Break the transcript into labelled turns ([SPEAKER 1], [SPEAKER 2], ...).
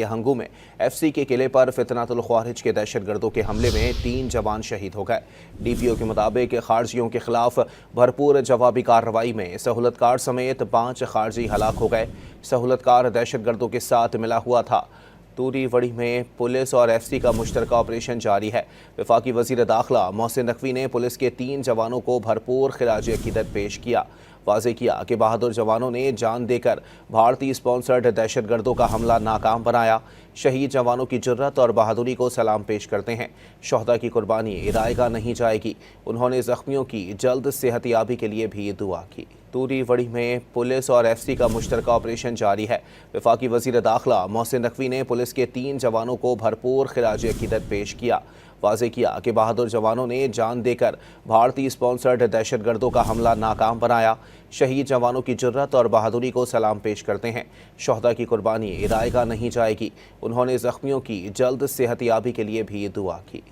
[SPEAKER 1] हंगू में एफसी के किले पर फितनातुल ख्वारिज के दहशतगर्दों के हमले में 3 जवान शहीद हो गए। डीपीओ के मुताबिक खारजियों के खिलाफ भरपूर जवाबी कार्रवाई में सहूलतकार समेत 5 खारजी हलाक हो गए। सहूलतकार दहशतगर्दों के साथ मिला हुआ था। तूरी वड़ी में पुलिस और एफसी का मुश्तरका ऑपरेशन जारी है। वफाकी वजीर दाखिला मोहसिन नकवी ने पुलिस के 3 जवानों को भरपूर खिराज अकीदत पेश किया। वाज़ेह किया कि बहादुर जवानों ने जान देकर भारतीय स्पॉन्सर्ड दहशतगर्दों का हमला नाकाम बनाया। शहीद जवानों की जुर्रत और बहादुरी को सलाम पेश करते हैं। शोहदा की कुर्बानी इदाएगा नहीं जाएगी। उन्होंने जख्मियों की जल्द सेहतयाबी के लिए भी दुआ की। तूरी वड़ी में पुलिस और एफसी का मुश्तरका ऑपरेशन जारी है। वफाकी वजीर दाखिला मोहसिन नकवी ने पुलिस के 3 जवानों को भरपूर खिराज अकीदत पेश किया। वाज़ेह किया कि बहादुर जवानों ने जान देकर भारतीय स्पॉन्सर्ड दहशतगर्दों का हमला नाकाम बनाया। शहीद जवानों की जुर्रत और बहादुरी को सलाम पेश करते हैं। शोहदा की कुर्बानी इदाएगा नहीं जाएगी। उन्होंने जख्मियों की जल्द सेहतयाबी के लिए भी दुआ की।